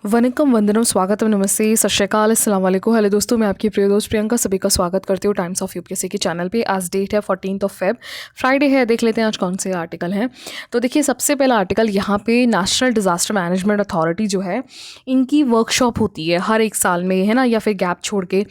वनकम वंदनम स्वागतम नमस्ते सत श्री अकाल अस्सलाम वालेकुम। हेलो दोस्तों, मैं आपकी प्रिय दोस्त प्रियंका सभी का स्वागत करती हूँ टाइम्स ऑफ यूपीएससी के चैनल पे। आज डेट है 14 फेब, फ्राइडे है। देख लेते हैं आज कौन से आर्टिकल हैं। तो देखिए, सबसे पहला आर्टिकल यहाँ पे नेशनल डिज़ास्टर मैनेजमेंट अथॉरिटी जो है, इनकी वर्कशॉप होती है हर एक साल में, है ना, या फिर गैप छोड़ के।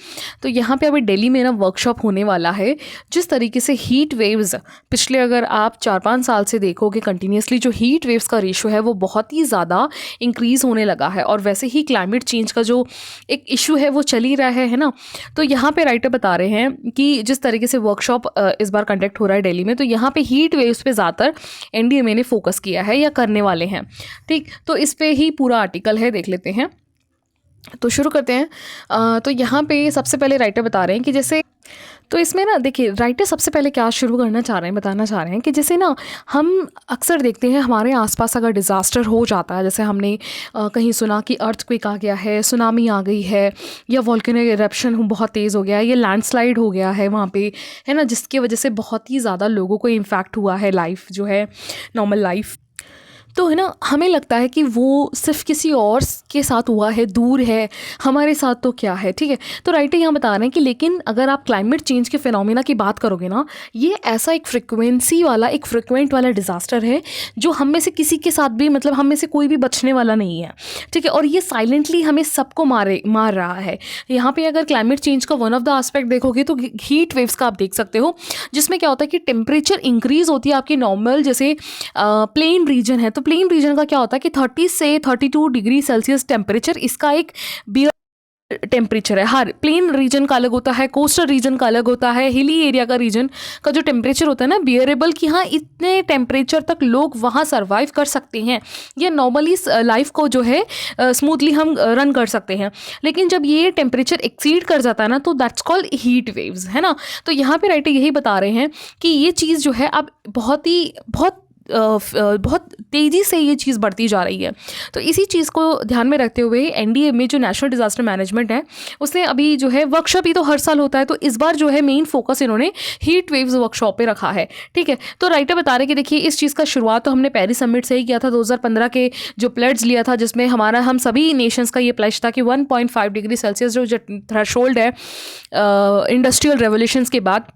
तो यहाँ पर अभी दिल्ली में ना वर्कशॉप होने वाला है। जिस तरीके से हीट वेव्स पिछले अगर आप 4-5 साल से देखोगे कंटिन्यूसली, जो हीट वेव्स का रेशो है वो बहुत ही ज़्यादा इंक्रीज़ होने लगा है। और वैसे ही क्लाइमेट चेंज का जो एक इशू है वो चल ही रहा है ना। तो यहाँ पे राइटर बता रहे हैं कि जिस तरीके से वर्कशॉप इस बार कंडक्ट हो रहा है दिल्ली में, तो यहाँ पे हीट वेव्स पे ज़्यादातर एनडीएमए ने फोकस किया है या करने वाले हैं। ठीक, तो इस पे ही पूरा आर्टिकल है, देख लेते हैं। तो शुरू करते हैं। तो यहाँ पे सबसे पहले राइटर बता रहे हैं कि जैसे, तो इसमें ना देखिए, राइटर सबसे पहले क्या शुरू करना चाह रहे हैं, बताना चाह रहे हैं कि जैसे ना हम अक्सर देखते हैं हमारे आसपास अगर डिज़ास्टर हो जाता है, जैसे हमने कहीं सुना कि अर्थक्वेक आ गया है, सुनामी आ गई है, या वोल्केनिक इरप्शन बहुत तेज़ हो गया है, या लैंडस्लाइड हो गया है वहाँ पे, है ना, जिसकी वजह से बहुत ही ज़्यादा लोगों को इम्पैक्ट हुआ है, लाइफ जो है नॉर्मल लाइफ। तो है ना, हमें लगता है कि वो सिर्फ किसी और के साथ हुआ है, दूर है, हमारे साथ तो क्या है। ठीक है, तो राइटर यहाँ बता रहे हैं कि लेकिन अगर आप क्लाइमेट चेंज के फिनोमिना की बात करोगे ना, ये ऐसा एक फ्रिक्वेंट वाला डिज़ास्टर है जो हम में से किसी के साथ भी, मतलब हम में से कोई भी बचने वाला नहीं है। ठीक है, और ये साइलेंटली हमें सबको मार रहा है। यहाँ पे अगर क्लाइमेट चेंज का वन ऑफ द एस्पेक्ट देखोगे तो हीट वेव्स का आप देख सकते हो, जिसमें क्या होता है कि टेम्परेचर इंक्रीज होती है आपकी नॉर्मल, जैसे प्लेन रीजन है, तो प्लेन रीजन का क्या होता है कि 30 से 32 डिग्री सेल्सियस टेम्परेचर इसका एक बियर टेम्परेचर है। हर प्लेन रीजन का अलग होता है, कोस्टल रीजन का अलग होता है, हिली एरिया का रीजन का जो टेम्परेचर होता है ना, बियरेबल, कि हाँ इतने टेम्परेचर तक लोग वहाँ सर्वाइव कर सकते हैं, ये नॉर्मली लाइफ को जो है स्मूथली हम रन कर सकते हैं। लेकिन जब ये टेम्परेचर एक्सीड कर जाता है ना, तो दैट्स कॉल्ड हीट वेव्स, है ना। तो यहाँ पे राइटर यही बता रहे हैं कि ये चीज़ जो है अब बहुत तेज़ी से ये चीज़ बढ़ती जा रही है। तो इसी चीज़ को ध्यान में रखते हुए एनडीए में जो नेशनल डिज़ास्टर मैनेजमेंट है, उसने अभी जो है वर्कशॉप, ही तो हर साल होता है, तो इस बार जो है मेन फोकस इन्होंने हीट वेव्स वर्कशॉप पे रखा है। ठीक है, तो राइटर बता रहे कि देखिए, इस चीज़ का शुरुआत तो हमने पेरिस समिट से ही किया था, 2015 के जो प्लेड्स लिया था, जिसमें हम सभी नेशंस का ये प्लेज था कि 1.5 डिग्री सेल्सियस जो थ्रेशोल्ड है इंडस्ट्रियल रेवोल्यूशंस के बाद,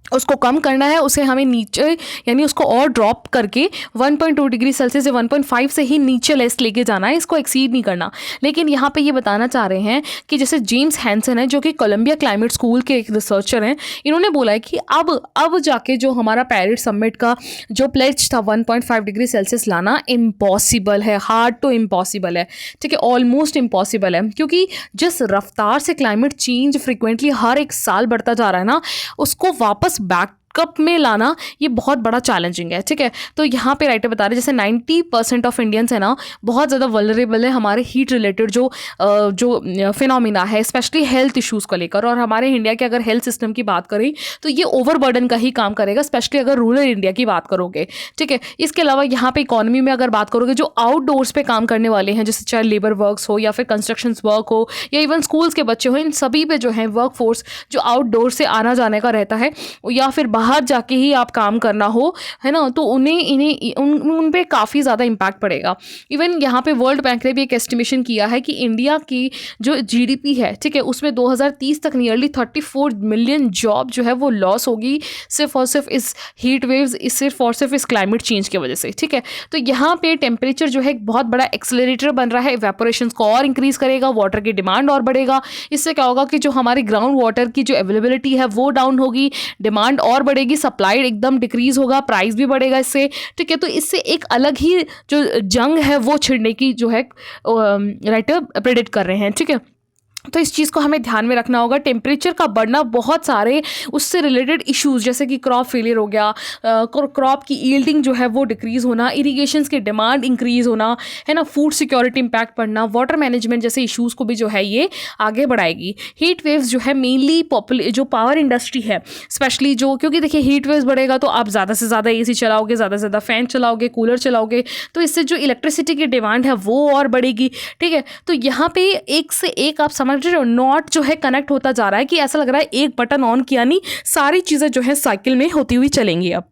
उसको कम करना है, उसे हमें नीचे, यानी उसको और ड्रॉप करके 1.2 डिग्री सेल्सियस से 1.5 से ही नीचे लेस लेके जाना है, इसको एक्सीड नहीं करना। लेकिन यहाँ पे ये बताना चाह रहे हैं कि जैसे जेम्स हैंसन है, जो कि कोलंबिया क्लाइमेट स्कूल के एक रिसर्चर हैं, इन्होंने बोला है कि अब जाके जो हमारा पेरिस समिट का जो प्लेज था 1.5 डिग्री सेल्सियस लाना इम्पॉसिबल है, हार्ड तो इम्पॉसिबल है। ठीक है, ऑलमोस्ट इम्पॉसिबल है, क्योंकि जिस रफ्तार से क्लाइमेट चेंज फ्रिक्वेंटली हर एक साल बढ़ता जा रहा है ना, उसको वापस बैकअप में लाना ये बहुत बड़ा चैलेंजिंग है। ठीक है, तो यहाँ पे राइटर बता रहे हैं जैसे 90% ऑफ इंडियंस है ना, बहुत ज़्यादा वल्नरेबल है हमारे हीट रिलेटेड जो फिनोमिना है, स्पेशली हेल्थ इश्यूज़ को लेकर। और हमारे इंडिया के अगर हेल्थ सिस्टम की बात करें तो ये ओवरबर्डन का ही काम करेगा, स्पेशली अगर रूरल इंडिया की बात करोगे। ठीक है, इसके अलावा यहाँ पे इकोनॉमी में अगर बात करोगे, जो आउटडोर्स पे काम करने वाले हैं, जैसे चाहे लेबर वर्क्स हो या फिर कंस्ट्रक्शन वर्क हो या इवन स्कूल्स के बच्चे हो, इन सभी पे जो है वर्क फोर्स जो आउटडोर से आना जाने का रहता है, या फिर बाहर जाके ही आप काम करना हो, है ना, तो उन पे काफ़ी ज़्यादा इम्पैक्ट पड़ेगा। इवन यहाँ पे वर्ल्ड बैंक ने भी एक एस्टिमेशन किया है कि इंडिया की जो जीडीपी है, ठीक है, उसमें 2030 तक नियरली 34 मिलियन जॉब जो है वो लॉस होगी, सिर्फ और सिर्फ इस हीट वेव्स, सिर्फ और सिर्फ इस क्लाइमेट चेंज की वजह से। ठीक है, तो यहाँ पे टेम्परेचर जो है एक बहुत बड़ा एक्सेलरेटर बन रहा है, इवेपोरेशन को और इंक्रीज करेगा, वाटर की डिमांड और बढ़ेगा। इससे क्या होगा कि जो हमारी ग्राउंड वाटर की जो अवेलेबिलिटी है वो डाउन होगी, डिमांड और बढ़ेगी, सप्लाई एकदम डिक्रीज होगा, प्राइस भी बढ़ेगा इससे। ठीक है, तो इससे एक अलग ही जो जंग है वो छिड़ने की जो है राइटर प्रेडिक्ट कर रहे हैं। ठीक है, तो इस चीज़ को हमें ध्यान में रखना होगा। टेम्परेचर का बढ़ना, बहुत सारे उससे रिलेटेड इश्यूज, जैसे कि क्रॉप फेलियर हो गया, क्रॉप की यील्डिंग जो है वो डिक्रीज़ होना, इरिगेशंस की डिमांड इंक्रीज़ होना, है ना, फूड सिक्योरिटी इम्पैक्ट पड़ना, वाटर मैनेजमेंट जैसे इश्यूज़ को भी जो है ये आगे बढ़ाएगी। हीट वेव्स जो है मेनली जो पावर इंडस्ट्री है स्पेशली, जो, क्योंकि देखिए हीट वेव्स बढ़ेगा तो आप ज़्यादा से ज़्यादा एसी चलाओगे, ज़्यादा से ज़्यादा फ़ैन चलाओगे, कूलर चलाओगे, तो इससे जो इलेक्ट्रिसिटी की डिमांड है वो और बढ़ेगी। ठीक है, तो यहाँ पे एक से एक आप समझ रहे हो, नॉट जो है कनेक्ट होता जा रहा है कि ऐसा लग रहा है एक बटन ऑन किया नहीं, सारी चीज़ें जो है साइकिल में होती हुई चलेंगी। अब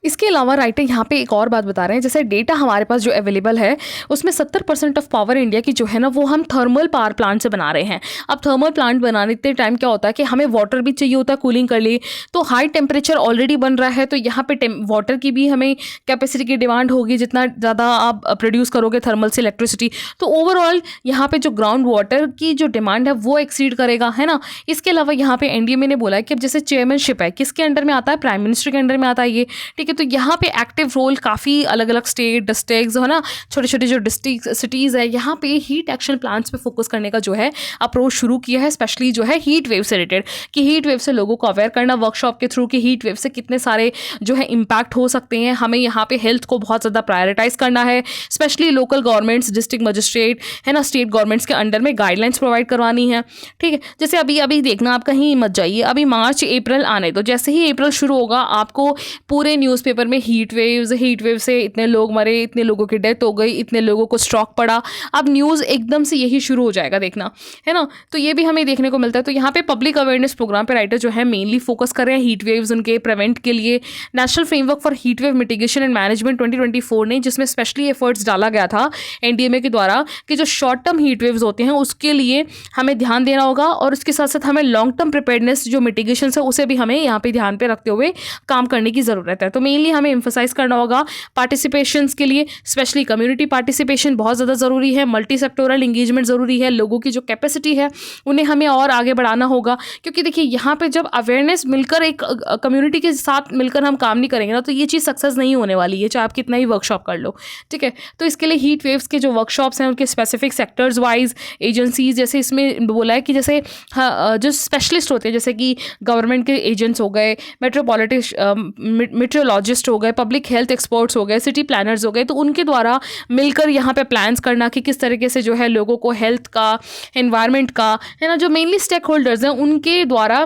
इसके अलावा राइटर यहाँ पे एक और बात बता रहे हैं, जैसे डेटा हमारे पास जो अवेलेबल है उसमें 70% ऑफ पावर इंडिया की जो है ना वो हम थर्मल पावर प्लांट से बना रहे हैं। अब थर्मल प्लांट बनाने के टाइम क्या होता है कि हमें वाटर भी चाहिए होता है कूलिंग कर लिए, तो हाई टेम्परेचर ऑलरेडी बन रहा है, तो यहाँ पे वाटर की भी हमें कैपेसिटी की डिमांड होगी, जितना ज़्यादा आप प्रोड्यूस करोगे थर्मल से इलेक्ट्रिसिटी, तो ओवरऑल यहाँ पे जो ग्राउंड वाटर की जो डिमांड है वो एक्सीड करेगा, है ना। इसके अलावा यहाँ पे एनडीएमए ने बोला है कि अब जैसे चेयरमैनशिप है किसके अंडर में आता है, प्राइम मिनिस्टर के अंडर में आता है ये, ठीक है। तो यहाँ पे एक्टिव रोल काफ़ी अलग अलग स्टेट डिस्ट्रिक्ट्स है ना, छोटे छोटे जो डिस्ट्रिक्ट सिटीज़ है, यहाँ पे हीट एक्शन प्लान्स पे फोकस करने का जो है अप्रोच शुरू किया है, स्पेशली जो है हीट वेव से रिलेटेड, कि हीट वेव से लोगों को अवेयर करना वर्कशॉप के थ्रू कि हीट वेव से कितने सारे जो है इम्पैक्ट हो सकते हैं। हमें यहाँ पे हेल्थ को बहुत ज़्यादा प्रायोरिटाइज करना है, specially local governments, district magistrate है ना, स्टेट गवर्नमेंट्स के अंडर में गाइडलाइंस प्रोवाइड करवानी है, ठीक है। जैसे अभी अभी देखना, आप कहीं मत जाइए, अभी मार्च अप्रैल आने दो, जैसे ही अप्रैल शुरू होगा आपको पूरे न्यूज़पेपर में हीट वेव से इतने लोग मरे, इतने लोगों की डेथ हो गई, इतने लोगों को स्ट्रोक पड़ा, अब न्यूज़ एकदम से यही शुरू हो जाएगा देखना, है ना। तो ये भी हमें देखने को मिलता है। तो यहाँ पे पब्लिक अवेयरनेस प्रोग्राम पे राइटर जो है मेनली फोकस कर रहे हैं हीट वेव्स उनके प्रिवेंट के लिए। National framework for heat wave mitigation and management 2024 ने, जिसमें स्पेशली एफर्ट्स डाला गया था एनडीएमए के द्वारा कि जो शॉर्ट टर्म हीट वेव्स होते हैं उसके लिए हमें ध्यान देना होगा, और उसके साथ साथ हमें लॉन्ग टर्म प्रिपेयर्डनेस जो मिटिगेशन है उसे भी हमें यहाँ पे ध्यान पे रखते हुए काम करने की ज़रूरत है। तो मेनली हमें एम्फोसाइज करना होगा पार्टिसिपेशंस के लिए, स्पेशली कम्युनिटी पार्टिसिपेशन बहुत ज़्यादा ज़रूरी है, मल्टी सेक्टोरल इंगेजमेंट ज़रूरी है, लोगों की जो कैपेसिटी है उन्हें हमें और आगे बढ़ाना होगा, क्योंकि देखिए यहाँ पे जब अवेयरनेस मिलकर एक कम्युनिटी के साथ मिलकर हम काम नहीं करेंगे ना तो ये चीज़ सक्सेस नहीं होने वाली है, चाहे आप कितना ही वर्कशॉप कर लो, ठीक है। तो इसके लिए हीट वेव्स के जो वर्कशॉप्स हैं उनके स्पेसिफिक सेक्टर्स वाइज एजेंसीज, जैसे इसमें बोला है कि जैसे जो स्पेशलिस्ट होते हैं जैसे कि गवर्नमेंट के एजेंट्स हो गए, मेट्रोलॉजिस्ट हो गए, पब्लिक हेल्थ एक्सपर्ट्स हो गए, सिटी प्लानर्स हो गए, तो उनके द्वारा मिलकर यहाँ पे प्लान्स करना कि किस तरीके से जो है लोगों को हेल्थ का, एनवायरनमेंट का, है ना, जो मेनली स्टेक होल्डर्स हैं उनके द्वारा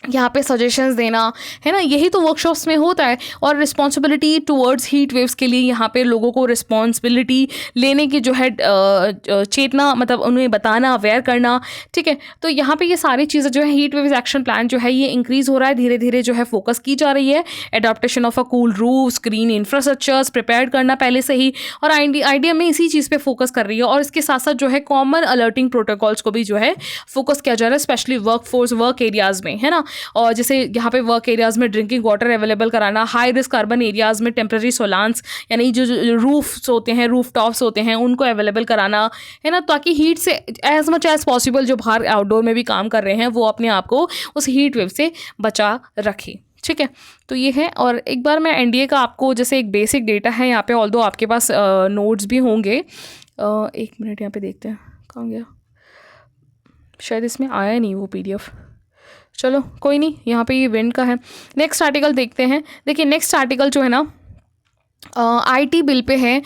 यहाँ पे सजेशंस देना, है ना, यही तो वर्कशॉप्स में होता है। और रिस्पॉन्सिबिलिटी टुवर्ड्स हीट वेव्स के लिए यहाँ पे लोगों को रिस्पॉन्सिबिलिटी लेने की जो है चेतना, मतलब उन्हें बताना, अवेयर करना, ठीक है। तो यहाँ पे ये सारी चीज़ें जो है हीट वेव्स एक्शन प्लान जो है ये इंक्रीज़ हो रहा है, धीरे धीरे जो है फोकस की जा रही है। Adaptation of a cool roof, green infrastructures prepare करना पहले से ही, और आइडिया में इसी चीज़ पे फोकस कर रही है। और इसके साथ साथ जो है कॉमन अलर्टिंग प्रोटोकॉल्स को भी जो है फोकस किया जा रहा है, स्पेशली वर्क एरियाज़ में, है ना। और जैसे यहाँ पे वर्क एरियाज़ में ड्रिंकिंग वाटर अवेलेबल कराना, हाई रिस्क अर्बन एरियाज़ में टेम्प्रेरी सोलांस यानी जो रूफ्स होते हैं, रूफ टॉप्स होते हैं, उनको अवेलेबल कराना, है ना, ताकि हीट से एज मच एज पॉसिबल जो बाहर आउटडोर में भी काम कर रहे हैं वो अपने आप को उस हीट वेव से बचा रखें, ठीक है। तो ये है। और एक बार मैं एनडीए का आपको जैसे एक बेसिक डेटा है यहाँ पे, ऑल्दो आपके पास नोट्स भी होंगे, एक मिनट यहाँ पे देखते हैं कहाँ गया, शायद इसमें आया नहीं वो पीडीएफ, चलो कोई नहीं, यहाँ पे ये विंड का है। नेक्स्ट आर्टिकल देखते हैं। देखिए नेक्स्ट आर्टिकल जो है ना आईटी बिल पे है।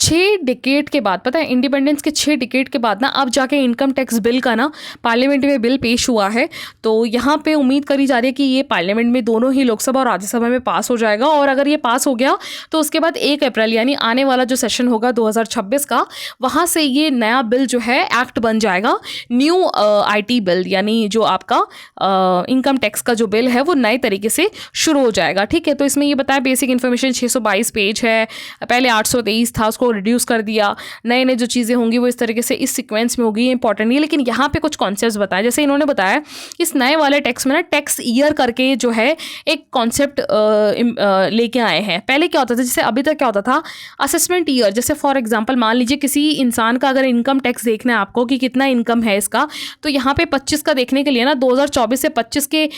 6 डिकेड के बाद, पता है इंडिपेंडेंस के 6 डिकेड के बाद ना अब जाके इनकम टैक्स बिल का ना पार्लियामेंट में बिल पेश हुआ है। तो यहाँ पे उम्मीद करी जा रही है कि ये पार्लियामेंट में दोनों ही लोकसभा और राज्यसभा में पास हो जाएगा, और अगर ये पास हो गया तो उसके बाद 1 अप्रैल यानी आने वाला जो सेशन होगा 2026 का, वहाँ से ये नया बिल जो है एक्ट बन जाएगा, न्यू आईटी बिल, यानी जो आपका इनकम टैक्स का जो बिल है वो नए तरीके से शुरू हो जाएगा, ठीक है। तो इसमें ये बताया बेसिक इन्फॉर्मेशन 622 पेज है, पहले 823 था, उसको रिड्यूस कर दिया, नए नए जो चीज़ें होंगी वो इस तरीके से इस सीक्वेंस में होगी, इंपॉर्टेंट नहीं है। लेकिन यहाँ पे कुछ कॉन्सेप्ट्स बताए, जैसे इन्होंने बताया इस नए वाले टैक्स में ना टैक्स ईयर करके जो है एक कॉन्सेप्ट लेके आए हैं। पहले क्या होता था, जैसे अभी तक क्या होता था असेसमेंट ईयर, जैसे फॉर एग्जांपल मान लीजिए किसी इंसान का अगर इनकम टैक्स देखना है आपको कि कितना इनकम है इसका, तो यहाँ पे 25 का देखने के लिए ना 2024 से 25 के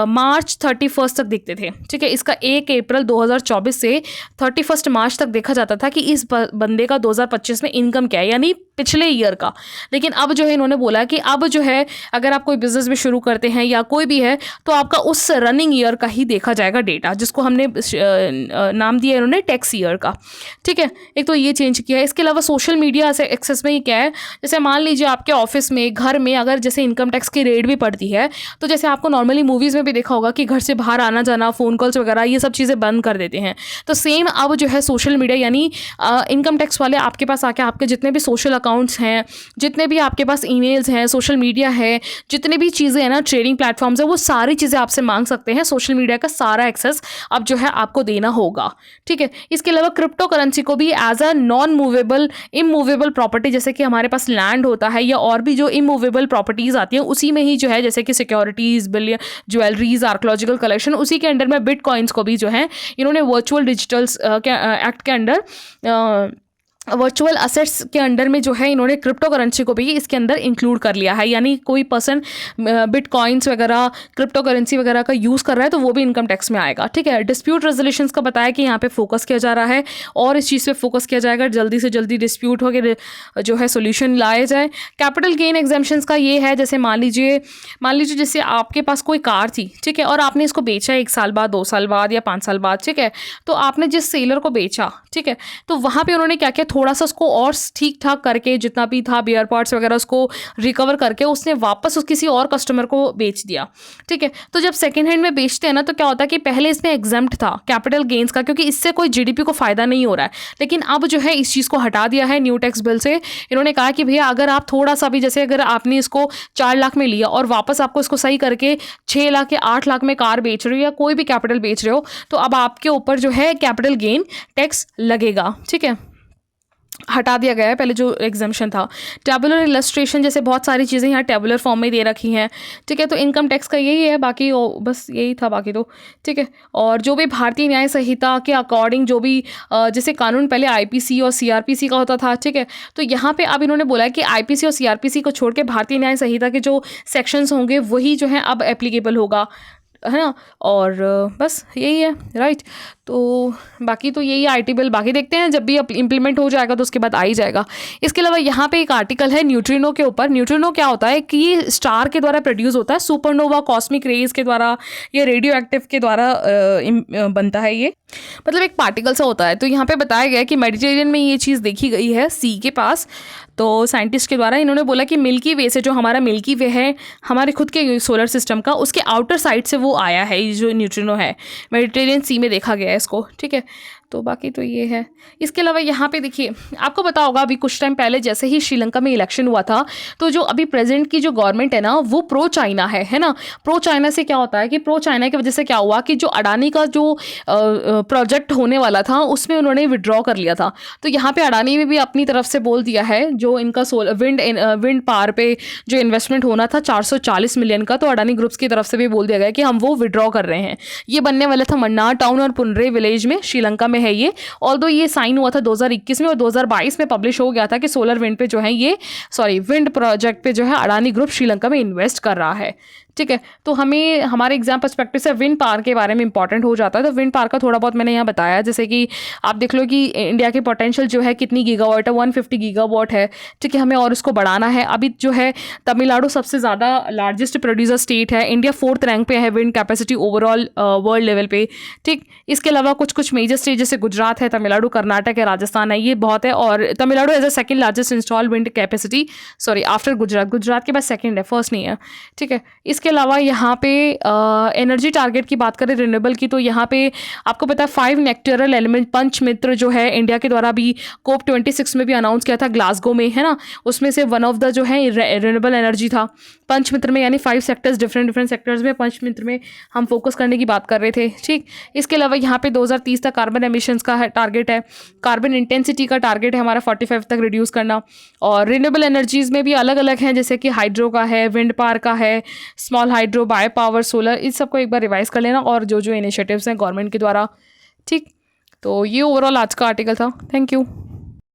मार्च 31 तक देखते थे, ठीक है। इसका 1 अप्रैल 2024 से 31 मार्च तक देखा जाता था कि इस बंदे का 2025 में इनकम क्या है, यानी पिछले ईयर का। लेकिन अब जो है इन्होंने बोला कि अब जो है अगर आप कोई बिजनेस भी शुरू करते हैं या कोई भी है तो आपका उस रनिंग ईयर का ही देखा जाएगा डेटा, जिसको हमने नाम दिया इन्होंने टैक्स ईयर का, ठीक है। एक तो ये चेंज किया है। इसके अलावा सोशल मीडिया से एक्सेस में ये क्या है, जैसे मान लीजिए आपके ऑफिस में, घर में अगर जैसे इनकम टैक्स की रेड भी पड़ती है, तो जैसे आपको नॉर्मली मूवीज़ में भी देखा होगा कि घर से बाहर आना जाना, फ़ोन कॉल्स वगैरह ये सब चीज़ें बंद कर देते हैं। तो सेम अब जो है सोशल मीडिया यानी इनकम टैक्स वाले आपके पास आके आपके जितने भी सोशल अकाउंट अकाउंट्स हैं, जितने भी आपके पास ईमेल्स हैं, सोशल मीडिया है, जितने भी चीज़ें हैं ना, ट्रेडिंग प्लेटफॉर्म्स हैं, वो सारी चीज़ें आपसे मांग सकते हैं। सोशल मीडिया का सारा एक्सेस अब जो है आपको देना होगा, ठीक है। इसके अलावा क्रिप्टो करेंसी को भी as a non movable immovable property, जैसे कि हमारे पास लैंड होता है या और भी जो इमूवेबल प्रॉपर्टीज़ आती हैं, उसी में ही जो है, जैसे कि securities, billion, jewelleries, archaeological collection, उसी के अंडर में बिटकॉइंस को भी जो है इन्होंने वर्चुअल डिजिटल्स के एक्ट के अंडर वर्चुअल असेट्स के अंडर में जो है इन्होंने क्रिप्टो करेंसी को भी इसके अंदर इंक्लूड कर लिया है। यानी कोई पर्सन बिटकॉइंस वगैरह, क्रिप्टो करेंसी वगैरह का यूज़ कर रहा है तो वो भी इनकम टैक्स में आएगा, ठीक है। डिस्प्यूट रेजोल्यूशंस का बताया कि यहाँ पे फोकस किया जा रहा है और इस चीज़ पे फोकस किया जाएगा, जल्दी से जल्दी डिस्प्यूट हो के जो है सोल्यूशन लाया जाए। कैपिटल गेन एग्जेम्पशंस का ये है, जैसे मान लीजिए जैसे आपके पास कोई कार थी, ठीक है, और आपने इसको बेचा 1 साल बाद, 2 साल बाद या 5 साल बाद, ठीक है। तो आपने जिस सेलर को बेचा, ठीक है, तो वहाँ पे उन्होंने क्या किया, थोड़ा सा उसको और ठीक ठाक करके जितना भी था बेयर पार्ट्स वगैरह उसको रिकवर करके उसने वापस उस किसी और कस्टमर को बेच दिया, ठीक है। तो जब सेकेंड हैंड में बेचते हैं ना, तो क्या होता है कि पहले इसमें एग्जेम्प्ट था कैपिटल गेन्स का, क्योंकि इससे कोई जीडीपी को फायदा नहीं हो रहा है। लेकिन अब जो है इस चीज़ को हटा दिया है न्यू टैक्स बिल से। इन्होंने कहा कि भैया अगर आप थोड़ा सा भी, जैसे अगर आपने इसको 4 लाख में लिया और वापस आपको इसको सही करके 6 लाख या 8 लाख में कार बेच रहे हो या कोई भी कैपिटल बेच रहे हो, तो अब आपके ऊपर जो है कैपिटल गेन टैक्स लगेगा, ठीक है। हटा दिया गया है पहले जो एग्जाम्शन था। टेबुलर इलस्ट्रेशन जैसे बहुत सारी चीज़ें यहाँ टेबुलर फॉर्म में दे रखी हैं, ठीक है। तो इनकम टैक्स का यही है, बाकी बस यही था बाकी तो, ठीक है। और जो भी भारतीय न्याय संहिता के अकॉर्डिंग जो भी जैसे कानून पहले आईपीसी और सीआरपीसी का होता था, ठीक है, तो यहाँ पे अब इन्होंने बोला है कि आईपीसी और सीआरपीसी को छोड़ के भारतीय न्याय संहिता के जो सेक्शंस होंगे वही जो है अब एप्लीकेबल होगा, है ना। और बस यही है, राइट। तो बाकी तो यही आईटी बिल, बाकी देखते हैं जब भी इम्प्लीमेंट हो जाएगा तो उसके बाद आ ही जाएगा। इसके अलावा यहाँ पे एक आर्टिकल है न्यूट्रिनो के ऊपर। न्यूट्रिनो क्या होता है कि ये स्टार के द्वारा प्रोड्यूस होता है, सुपरनोवा कॉस्मिक रेज के द्वारा या रेडियो एक्टिव के द्वारा बनता है ये, मतलब एक पार्टिकल सा होता है। तो यहाँ पे बताया गया है कि मेडिटेरियन में ये चीज़ देखी गई है सी के पास। तो साइंटिस्ट के द्वारा इन्होंने बोला कि मिल्की वे से, जो हमारा मिल्की वे है हमारे खुद के सोलर सिस्टम का, उसके आउटर साइड से वो आया है, ये जो न्यूट्रिनो है मेडिटेरियन सी में देखा गया है इसको, ठीक है। तो बाकी तो ये है। इसके अलावा यहाँ पे देखिए, आपको पता होगा अभी कुछ टाइम पहले जैसे ही श्रीलंका में इलेक्शन हुआ था, तो जो अभी प्रेजेंट की जो गवर्नमेंट है ना, वो प्रो चाइना है ना। प्रो चाइना से क्या होता है कि प्रो चाइना की वजह से क्या हुआ कि जो अडानी का जो प्रोजेक्ट होने वाला था उसमें उन्होंने विड्रॉ कर लिया था। तो यहाँ पे अडानी ने भी अपनी तरफ से बोल दिया है, जो इनका विंड पावर पे जो इन्वेस्टमेंट होना था 440 मिलियन का, तो अडानी ग्रुप्स की तरफ से भी बोल दिया गया कि हम वो विड्रॉ कर रहे हैं। ये बनने वाला था मन्नार टाउन और पुनरे विलेज में, श्रीलंका में है ये। ऑल्दो ये साइन हुआ था 2021 में और 2022 में पब्लिश हो गया था कि सोलर विंड पे जो है ये विंड प्रोजेक्ट पे जो है अडानी ग्रुप श्रीलंका में इन्वेस्ट कर रहा है, ठीक है। तो हमें हमारे एग्जाम पर्सपेक्टिव से विंड पावर के बारे में इंपॉर्टेंट हो जाता है। तो विंड पावर का थोड़ा बहुत मैंने यहाँ बताया, जैसे कि आप देख लो कि इंडिया की पोटेंशियल जो है कितनी गीगावाट है, 150 गीगावाट है, ठीक है। हमें और उसको बढ़ाना है। अभी जो है तमिलनाडु सबसे ज़्यादा लार्जेस्ट प्रोड्यूसर स्टेट है, इंडिया 4th रैंक पे है wind capacity overall world level पे, ठीक। इसके अलावा कुछ मेजर स्टेट जैसे गुजरात है, तमिलनाडु, कर्नाटक है, राजस्थान है, ये बहुत है। और Tamil Nadu as a second largest install wind capacity, sorry after Gujarat के बाद सेकंड है, फर्स्ट नहीं है, ठीक है। इसके अलावा यहाँ पे एनर्जी टारगेट की बात करें रिन्यूएबल की, तो यहाँ पे आपको पता है 5 नेक्टरल एलिमेंट पंचमित्र जो है इंडिया के द्वारा भी COP26 में भी अनाउंस किया था ग्लासगो में, है ना। उसमें से वन ऑफ द जो है रिन्यूएबल एनर्जी था पंचमित्र में, यानी 5 सेक्टर्स, डिफरेंट सेक्टर्स में पंचमित्र में हम फोकस करने की बात कर रहे थे, ठीक। इसके अलावा यहाँ पे 2030 तक कार्बन एमिशंस का टारगेट है, कार्बन इंटेंसिटी का टारगेट है हमारा 45 तक रिड्यूस करना। और रिन्यूएबल एनर्जीज़ में भी अलग अलग हैं, जैसे कि हाइड्रो का है, विंड पावर का है, small hydro, bio power, solar, इस सबको एक बार रिवाइज कर लेना, और जो इनिशिएटिव्स हैं गवर्नमेंट के द्वारा, ठीक। तो ये ओवरऑल आज का आर्टिकल था। Thank you.